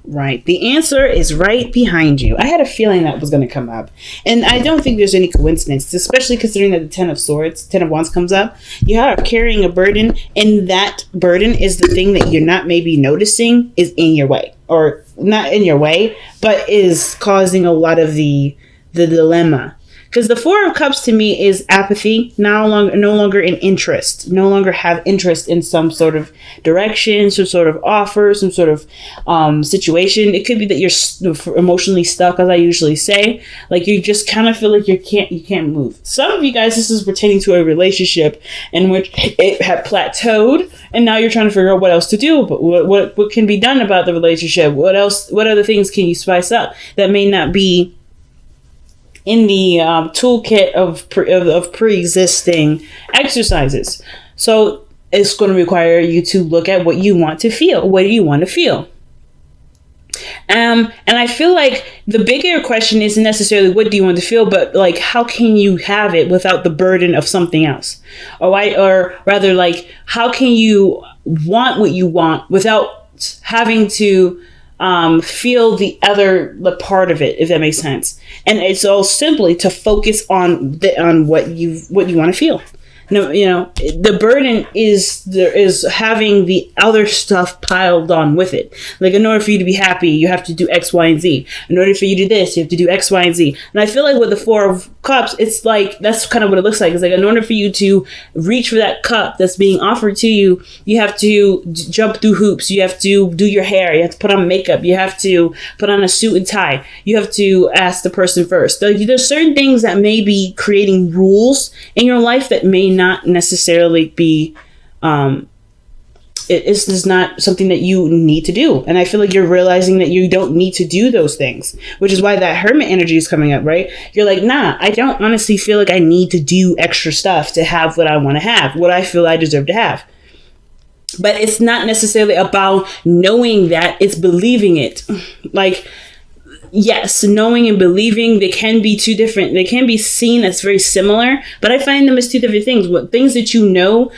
Right. The answer is right behind you. I had a feeling that was going to come up. And I don't think there's any coincidence, especially considering that the Ten of Wands comes up. You are carrying a burden, and that burden is the thing that you're not maybe noticing is in your way. Or not in your way, but is causing a lot of the dilemma. Because the Four of Cups to me is apathy, no longer in interest, no longer have interest in some sort of direction, some sort of offer, some sort of situation. It could be that you're emotionally stuck, as I usually say. Like you just kind of feel like you can't move. Some of you guys, this is pertaining to a relationship in which it had plateaued, and now you're trying to figure out what else to do. But what can be done about the relationship? What else? What other things can you spice up that may not be in the toolkit of pre-existing exercises? So it's going to require you to look at what you want to feel. What do you want to feel? And I feel like the bigger question isn't necessarily what do you want to feel, but like how can you have it without the burden of something else? Or rather, like how can you want what you want without having to feel the part of it, if that makes sense. And it's all simply to focus on what you want to feel. No, the burden is having the other stuff piled on with it. Like in order for you to be happy, you have to do X, Y, and Z. In order for you to do this, you have to do X, Y, and Z. And I feel like with the Four of Cups, it's like that's kind of what it looks like. It's like in order for you to reach for that cup that's being offered to you, you have to jump through hoops. You have to do your hair. You have to put on makeup. You have to put on a suit and tie. You have to ask the person first. There's certain things that may be creating rules in your life that may not necessarily be it's not something that you need to do. And I feel like you're realizing that you don't need to do those things, which is why that Hermit energy is coming up, right? You're like, nah, I don't honestly feel like I need to do extra stuff to have what I want to have, what I feel I deserve to have. But it's not necessarily about knowing that, it's believing it. Like, yes, knowing and believing, they can be two different. They can be seen as very similar, but I find them as two different things. What things that you know,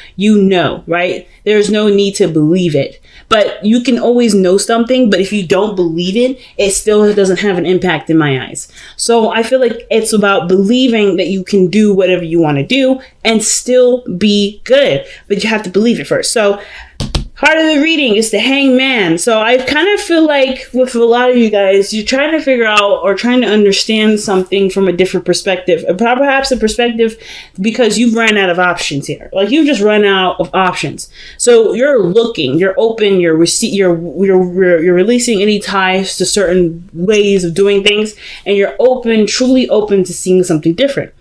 right? There's no need to believe it. But you can always know something, but if you don't believe it, it still doesn't have an impact in my eyes. So I feel like it's about believing that you can do whatever you want to do and still be good, but you have to believe it first. So part of the reading is the Hangman. So I kind of feel like with a lot of you guys, you're trying to figure out or trying to understand something from a different perspective. Perhaps a perspective because you've run out of options here. Like you've just run out of options. So you're looking, you're open, you're releasing any ties to certain ways of doing things, and you're open, truly open to seeing something different.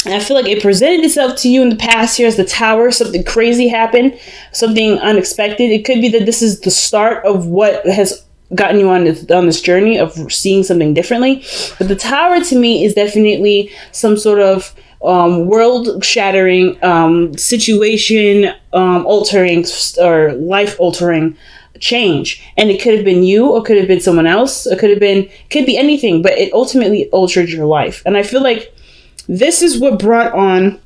And I feel like it presented itself to you in the past here as the Tower. Something crazy happened, something unexpected. It could be that this is the start of what has gotten you on this journey of seeing something differently. But the Tower to me is definitely some sort of world-shattering, situation-altering or life-altering change. And it could have been you, or could have been someone else. It could be anything, but it ultimately altered your life. And I feel like this is what brought on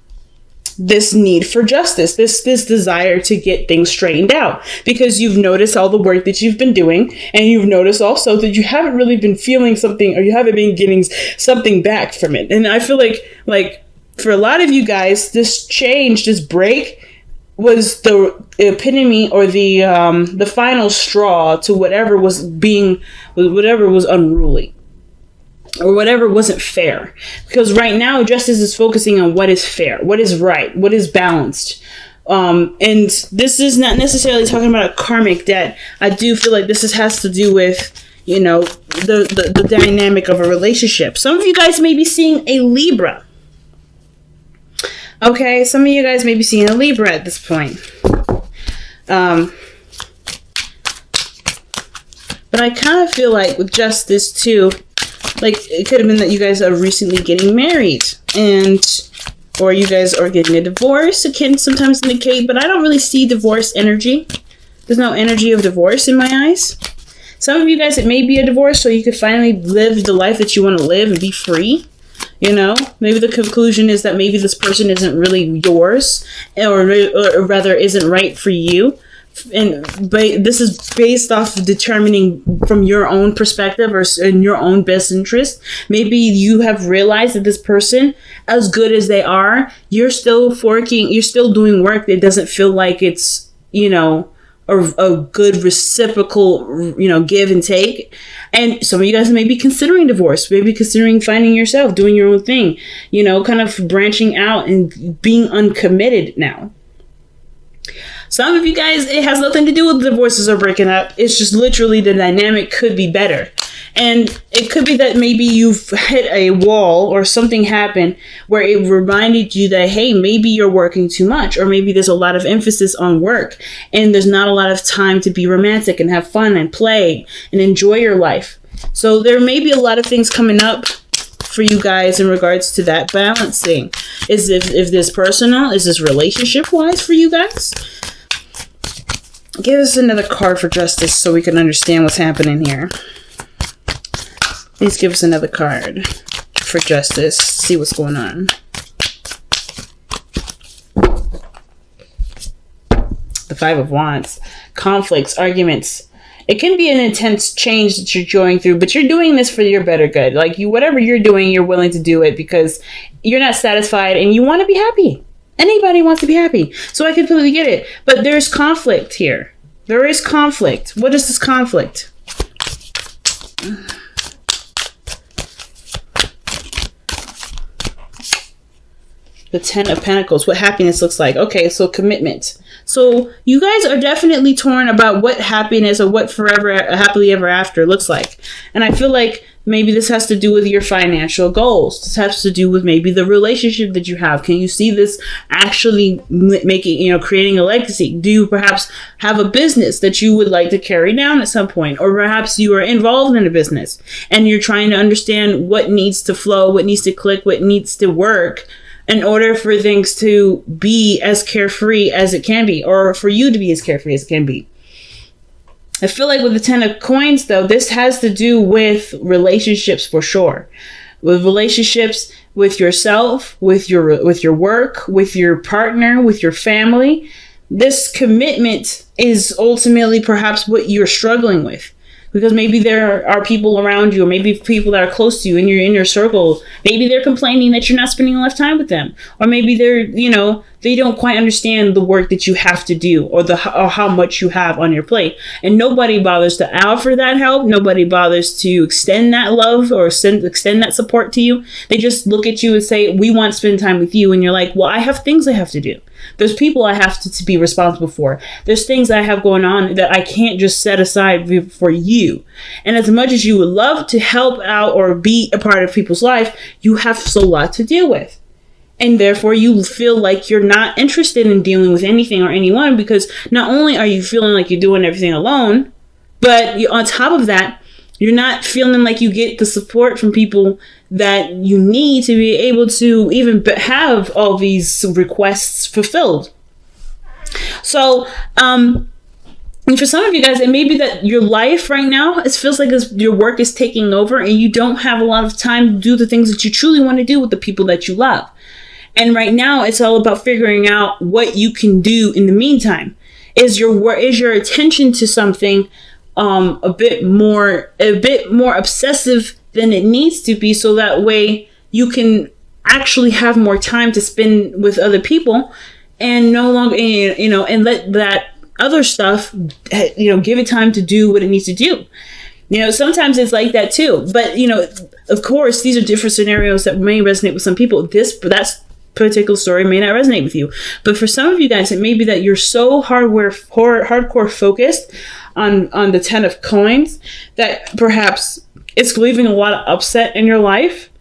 this need for justice, this desire to get things straightened out, because you've noticed all the work that you've been doing, and you've noticed also that you haven't really been feeling something, or you haven't been getting something back from it. And I feel like for a lot of you guys, this change, this break was the epitome or the final straw to whatever was unruly, or whatever wasn't fair. Because right now, justice is focusing on what is fair, what is right, what is balanced. And this is not necessarily talking about a karmic debt. I do feel like this has to do with, the dynamic of a relationship. Some of you guys may be seeing a Libra. Okay, some of you guys may be seeing a Libra at this point. But I kind of feel like with justice too, like it could have been that you guys are recently getting married, or you guys are getting a divorce. It can sometimes indicate, but I don't really see divorce energy. There's no energy of divorce in my eyes. Some of you guys, it may be a divorce, so you could finally live the life that you want to live and be free. Maybe the conclusion is that maybe this person isn't really yours, or rather isn't right for you. this is based off of determining from your own perspective or in your own best interest. Maybe you have realized that this person, as good as they are, you're still doing work that doesn't feel like it's, a good reciprocal, give and take. And some of you guys may be considering divorce, maybe considering finding yourself, doing your own thing, kind of branching out and being uncommitted now. Some of you guys, it has nothing to do with divorces or breaking up. It's just literally the dynamic could be better. And it could be that maybe you've hit a wall or something happened where it reminded you that, hey, maybe you're working too much, or maybe there's a lot of emphasis on work and there's not a lot of time to be romantic and have fun and play and enjoy your life. So there may be a lot of things coming up for you guys in regards to that balancing. Is if this personal, is this relationship wise for you guys? Give us another card for justice so we can understand what's happening here. Please give us another card for justice. See what's going on. The Five of Wands. Conflicts, arguments. It can be an intense change that you're going through, but you're doing this for your better good. Like whatever you're doing, you're willing to do it because you're not satisfied and you want to be happy. Anybody wants to be happy. So I completely get it. But there's conflict here. There is conflict. What is this conflict? The Ten of Pentacles. What happiness looks like. Okay, so commitment. So you guys are definitely torn about what happiness or what forever happily ever after looks like. And I feel like maybe this has to do with your financial goals. This has to do with maybe the relationship that you have. Can you see this actually making, creating a legacy? Do you perhaps have a business that you would like to carry down at some point? Or perhaps you are involved in a business and you're trying to understand what needs to flow, what needs to click, what needs to work in order for things to be as carefree as it can be, or for you to be as carefree as it can be. I feel like with the Ten of Coins, though, this has to do with relationships for sure. With relationships with yourself, with your work, with your partner, with your family. This commitment is ultimately perhaps what you're struggling with. Because maybe there are people around you, or maybe people that are close to you in your inner circle. Maybe they're complaining that you're not spending enough time with them. Or maybe they're, they don't quite understand the work that you have to do or how much you have on your plate. And nobody bothers to offer that help. Nobody bothers to extend that love or extend that support to you. They just look at you and say, we want to spend time with you. And you're like, well, I have things I have to do. There's people I have to be responsible for. There's things I have going on that I can't just set aside for you. And as much as you would love to help out or be a part of people's life, you have so lot to deal with. And therefore you feel like you're not interested in dealing with anything or anyone, because not only are you feeling like you're doing everything alone, but on top of that, you're not feeling like you get the support from people that you need to be able to even have all these requests fulfilled. So, and for some of you guys, it may be that your life right now, it feels like your work is taking over and you don't have a lot of time to do the things that you truly want to do with the people that you love. And right now, it's all about figuring out what you can do in the meantime. Is your attention to something a bit more obsessive than it needs to be, so that way you can actually have more time to spend with other people and no longer, and let that other stuff, give it time to do what it needs to do. Sometimes it's like that too. But, of course, these are different scenarios that may resonate with some people. That particular story may not resonate with you. But for some of you guys, it may be that you're so hardcore focused on the Ten of Coins that perhaps it's leaving a lot of upset in your life.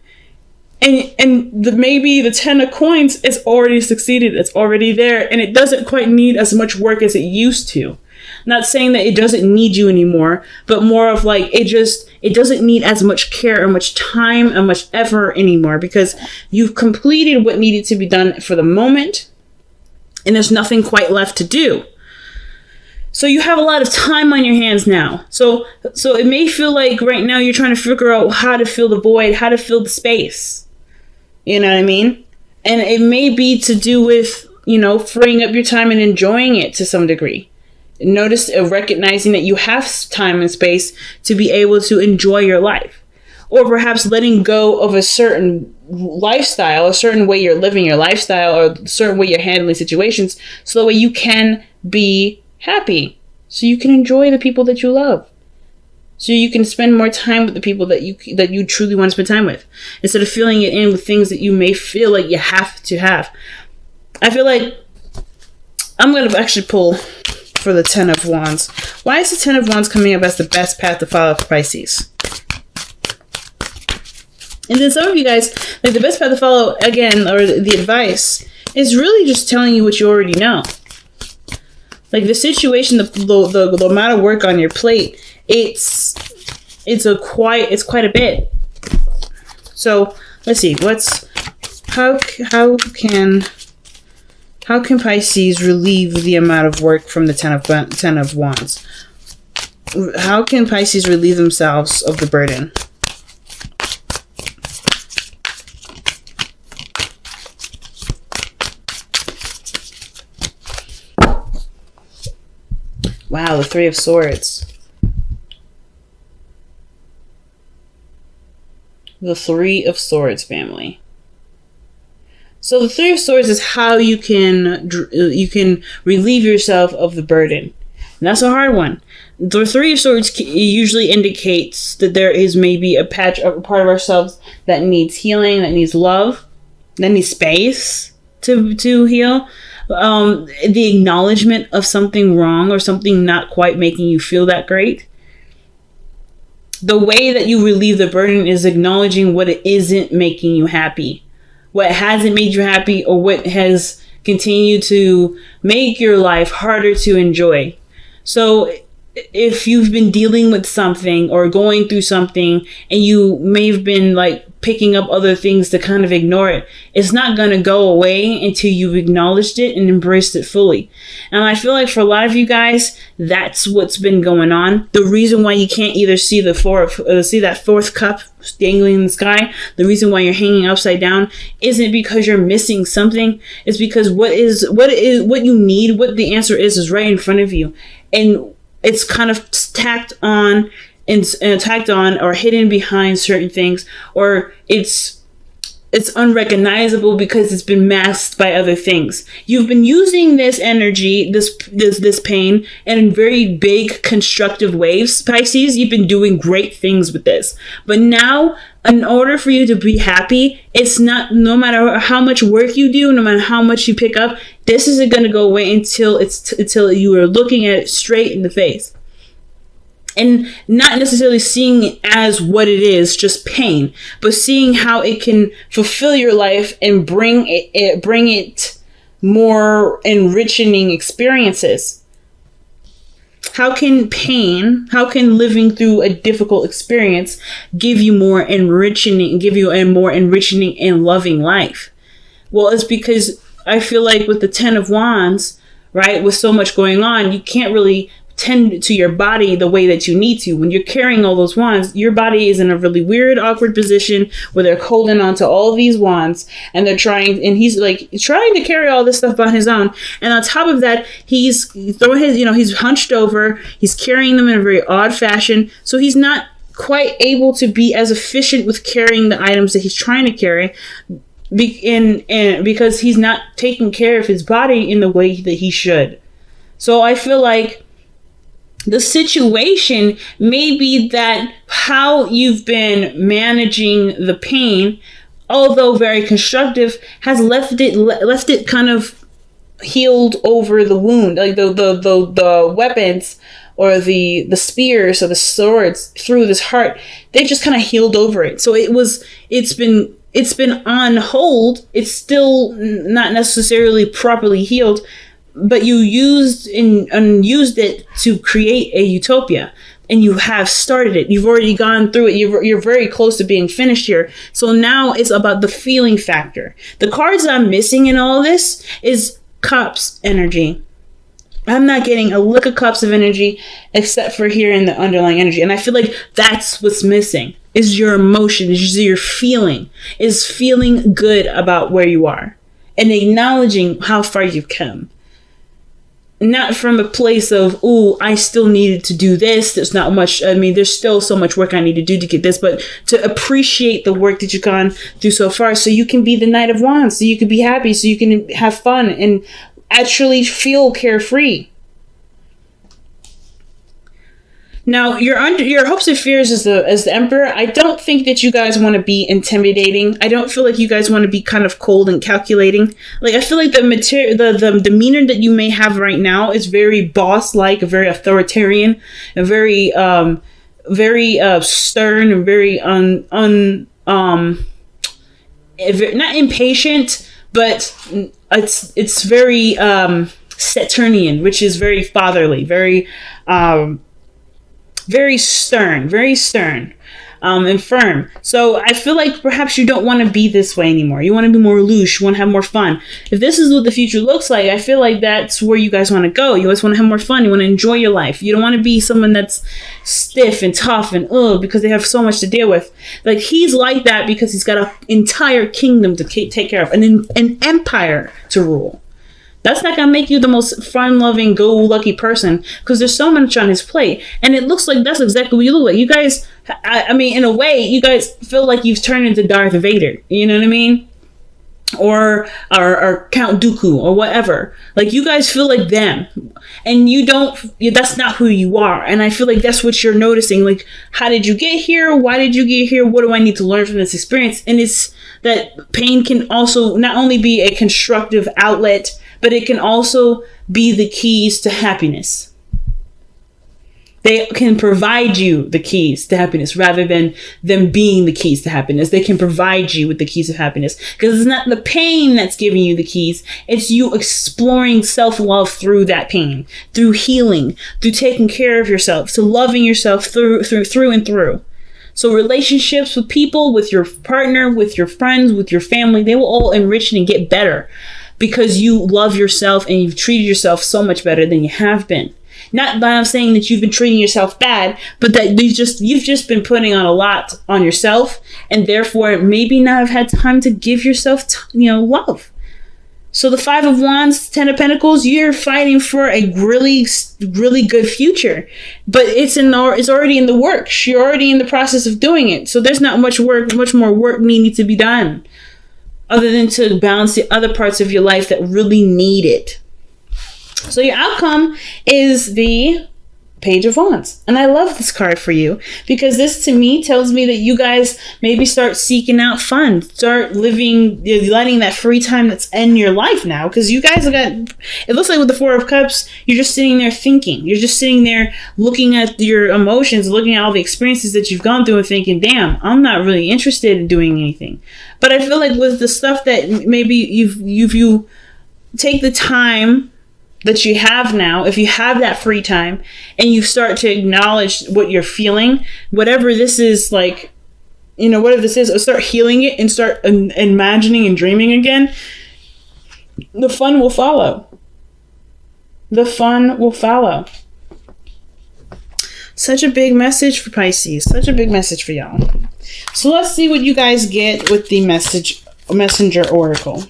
And maybe the Ten of Coins is already succeeded. It's already there. And it doesn't quite need as much work as it used to. Not saying that it doesn't need you anymore, but more of like it doesn't need as much care or much time and much effort anymore, because you've completed what needed to be done for the moment and there's nothing quite left to do. So you have a lot of time on your hands now. So it may feel like right now you're trying to figure out how to fill the void, how to fill the space. You know what I mean? And it may be to do with, freeing up your time and enjoying it to some degree. recognizing that you have time and space to be able to enjoy your life. Or perhaps letting go of a certain lifestyle, a certain way you're living your lifestyle, or a certain way you're handling situations, so that way you can be happy. So you can enjoy the people that you love. So you can spend more time with the people that you truly want to spend time with, instead of filling it in with things that you may feel like you have to have. I feel like I'm going to actually pull for the 10 of Wands. Why is the 10 of Wands coming up as the best path to follow for Pisces? And then some of you guys, like, the best path to follow, again, or the advice, is really just telling you what you already know. Like, the situation, the amount of work on your plate, it's quite a bit. So let's see, how can Pisces relieve the amount of work from the 10 of Wands? How can Pisces relieve themselves of the burden? Wow, the 3 of Swords. The 3 of Swords, family. So the 3 of Swords is how you can relieve yourself of the burden. And that's a hard one. The 3 of Swords usually indicates that there is maybe a part of ourselves that needs healing, that needs love, that needs space to heal. The acknowledgement of something wrong or something not quite making you feel that great. The way that you relieve the burden is acknowledging what it isn't making you happy, what hasn't made you happy, or what has continued to make your life harder to enjoy. So if you've been dealing with something or going through something, and you may have been like picking up other things to kind of ignore it, it's not going to go away until you've acknowledged it and embraced it fully. And I feel like for a lot of you guys, that's what's been going on. The reason why you can't either see that 4th cup dangling in the sky, the reason why you're hanging upside down, isn't because you're missing something. It's because what you need, what the answer is right in front of you, and it's kind of tacked on or hidden behind certain things, or it's unrecognizable because it's been masked by other things. You've been using this energy, this pain, in very big constructive waves, Pisces. You've been doing great things with this. But now, in order for you to be happy, it's not, no matter how much work you do, no matter how much you pick up, this isn't going to go away until you are looking at it straight in the face. And not necessarily seeing it as what it is, just pain, but seeing how it can fulfill your life and bring it more enriching experiences. How can living through a difficult experience give you a more enriching and loving life? Well, it's because I feel like with the 10 of Wands, right, with so much going on, you can't really tend to your body the way that you need to. When you're carrying all those wands, your body is in a really weird, awkward position where they're holding on to all these wands, and he's like trying to carry all this stuff on his own. And on top of that, he's hunched over, he's carrying them in a very odd fashion. So he's not quite able to be as efficient with carrying the items that he's trying to carry. Because he's not taking care of his body in the way that he should. So I feel like the situation may be that how you've been managing the pain, although very constructive, has left it kind of healed over the wound. Like the weapons or the spears or the swords through this heart, they just kind of healed over it. So it's been on hold. It's still not necessarily properly healed, but you used it to create a utopia, and you have started it. You've already gone through it. You're very close to being finished here. So now it's about the feeling factor. The cards I'm missing in all this is Cups energy. I'm not getting a lick of Cups of energy except for here in the underlying energy. And I feel like that's what's missing, is your emotion, is your feeling, is feeling good about where you are and acknowledging how far you've come. not from a place of, oh, I still needed to do this. There's not much. I mean, there's still so much work I need to do to get this, but to appreciate the work that you've gone through so far, so you can be the Knight of Wands, so you can be happy, so you can have fun and actually feel carefree. Now, your hopes and fears as the Emperor, I don't think that you guys want to be intimidating. I don't feel like you guys want to be kind of cold and calculating. Like, I feel like the demeanor that you may have right now is very boss-like, very authoritarian, and very stern, and very not impatient, but it's very Saturnian, which is very fatherly, very stern, and firm. So I feel like perhaps you don't want to be this way anymore. You want to be more loose. You want to have more fun. If this is what the future looks like, I feel like that's where you guys want to go. You guys want to have more fun. You want to enjoy your life. You don't want to be someone that's stiff and tough and because they have so much to deal with. Like, he's like that because he's got an entire kingdom to take care of, an empire to rule. That's not going to make you the most fun-loving, go-lucky person, because there's so much on his plate. And it looks like that's exactly what you look like. You guys, I mean, in a way, you guys feel like you've turned into Darth Vader. You know what I mean? Or Count Dooku, or whatever. Like, you guys feel like them. And that's not who you are. And I feel like that's what you're noticing. Like, how did you get here? Why did you get here? What do I need to learn from this experience? And it's that pain can also not only be a constructive outlet, but it can also be the keys to happiness. They can provide you the keys to happiness rather than them being the keys to happiness. They can provide you with the keys of happiness, because it's not the pain that's giving you the keys. It's you exploring self-love through that pain, through healing, through taking care of yourself, so loving yourself through and through. So relationships with people, with your partner, with your friends, with your family, they will all enrich and get better, because you love yourself and you've treated yourself so much better than you have been. Not that I'm saying that you've been treating yourself bad, but that you've just been putting on a lot on yourself, and therefore maybe not have had time to give yourself, love. So the Five of Wands, Ten of Pentacles, you're fighting for a really, really good future, but it's already in the works. You're already in the process of doing it. So there's not much more work needing to be done, other than to balance the other parts of your life that really need it. So your outcome is the Page of Wands. And I love this card for you, because this to me tells me that you guys maybe start seeking out fun, start letting that free time that's in your life now. Because you guys it looks like with the Four of Cups, you're just sitting there thinking. You're just sitting there looking at your emotions, looking at all the experiences that you've gone through and thinking, damn, I'm not really interested in doing anything. But I feel like with the stuff that maybe you take the time that you have now, if you have that free time and you start to acknowledge what you're feeling, whatever this is, like, whatever this is, or start healing it and start imagining and dreaming again, the fun will follow. The fun will follow. Such a big message for Pisces. Such a big message for y'all. So let's see what you guys get with the messenger oracle.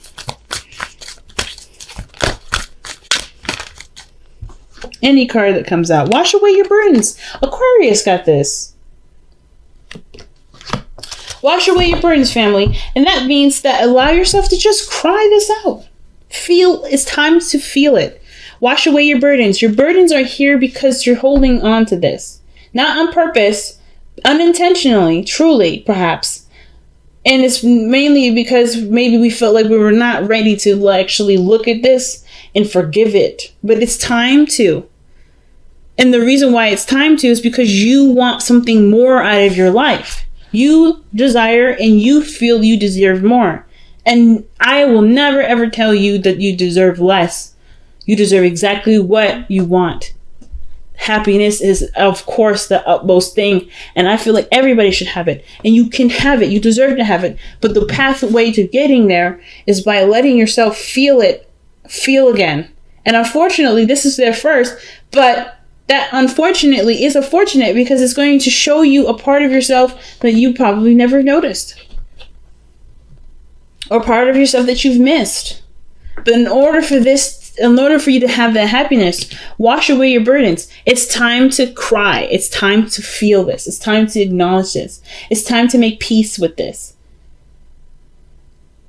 Any card that comes out. Wash away your burdens. Aquarius got this. Wash away your burdens, family. And that means that allow yourself to just cry this out. It's time to feel it. Wash away your burdens. Your burdens are here because you're holding on to this. Not on purpose, unintentionally, truly, perhaps. And it's mainly because maybe we felt like we were not ready to actually look at this and forgive it. But it's time to. And the reason why it's time to is because you want something more out of your life. You desire and you feel you deserve more. And I will never ever tell you that you deserve less. You deserve exactly what you want. Happiness is, of course, the utmost thing. And I feel like everybody should have it. And you can have it. You deserve to have it. But the pathway to getting there is by letting yourself feel it. Feel again. And unfortunately, this is there first. But that unfortunately is a fortunate, because it's going to show you a part of yourself that you probably never noticed. Or part of yourself that you've missed. But in order for this in order for you to have that happiness, wash away your burdens. It's time to cry. It's time to feel this. It's time to acknowledge this. It's time to make peace with this.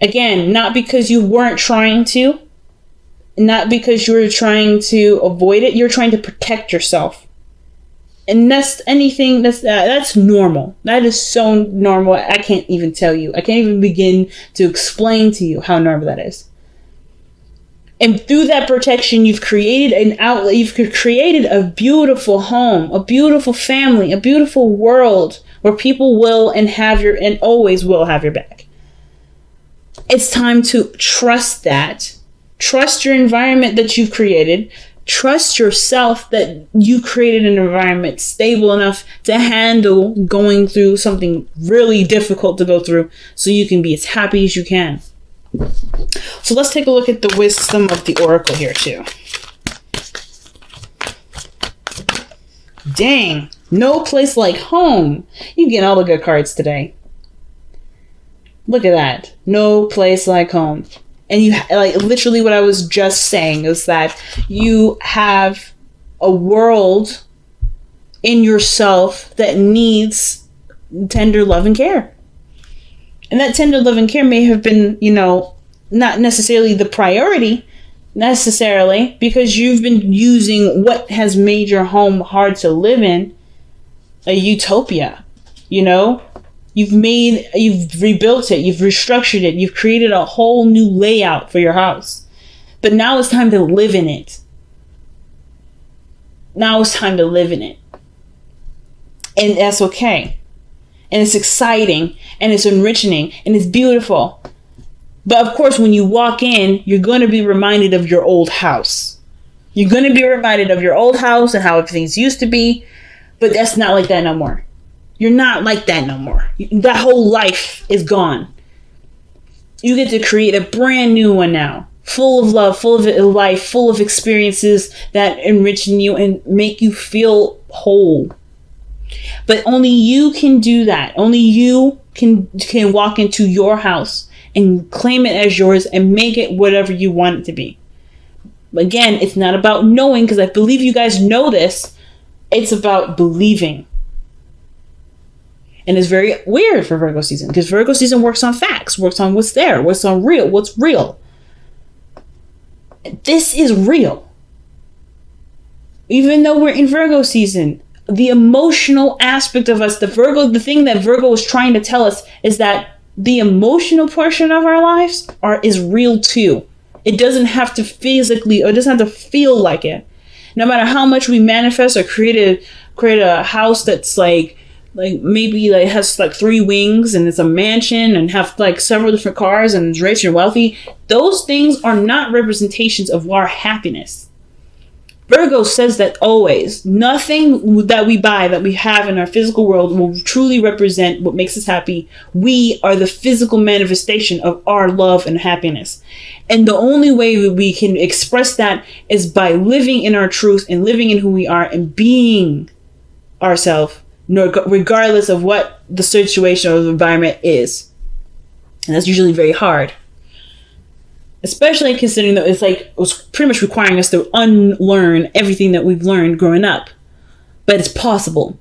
Again, not because you weren't trying to, not because you were trying to avoid it. You're trying to protect yourself. And that's normal. That is so normal. I can't even tell you. I can't even begin to explain to you how normal that is. And through that protection, you've created an outlet. You've created a beautiful home, a beautiful family, a beautiful world where people will and always will have your back. It's time to trust that. Trust your environment that you've created. Trust yourself that you created an environment stable enough to handle going through something really difficult to go through, so you can be as happy as you can. So let's take a look at the wisdom of the oracle here too. Dang, no place like home. You get all the good cards today. Look at that. No place like home. And you, like, literally what I was just saying is that you have a world in yourself that needs tender love and care. And that tender love and care may have been, not necessarily the priority, necessarily, because you've been using what has made your home hard to live in a utopia. You've rebuilt it, you've restructured it, you've created a whole new layout for your house. But now it's time to live in it. Now it's time to live in it. And that's okay. And it's exciting, and it's enriching, and it's beautiful. But of course, when you walk in, you're going to be reminded of your old house. You're going to be reminded of your old house and how things used to be. But that's not like that no more. You're not like that no more. That whole life is gone. You get to create a brand new one now. Full of love, full of life, full of experiences that enrich you and make you feel whole. But only you can do that. Only you can walk into your house and claim it as yours and make it whatever you want it to be. Again, it's not about knowing, because I believe you guys know this. It's about believing. And it's very weird for Virgo season, because Virgo season works on facts, works on what's there, what's real. This is real. Even though we're in Virgo season, the emotional aspect of us, the thing that Virgo is trying to tell us is that the emotional portion of our lives is real too. It doesn't have to physically, or it doesn't have to feel like it. No matter how much we manifest or create a house that's like maybe has 3 wings and it's a mansion and have several different cars and is rich and wealthy, those things are not representations of our happiness. Virgo says that always. Nothing that we buy, that we have in our physical world, will truly represent what makes us happy. We are the physical manifestation of our love and happiness. And the only way we can express that is by living in our truth and living in who we are and being ourselves, regardless of what the situation or the environment is. And that's usually very hard. Especially considering that it was pretty much requiring us to unlearn everything that we've learned growing up. But it's possible.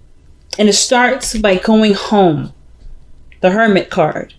And it starts by going home. The Hermit card.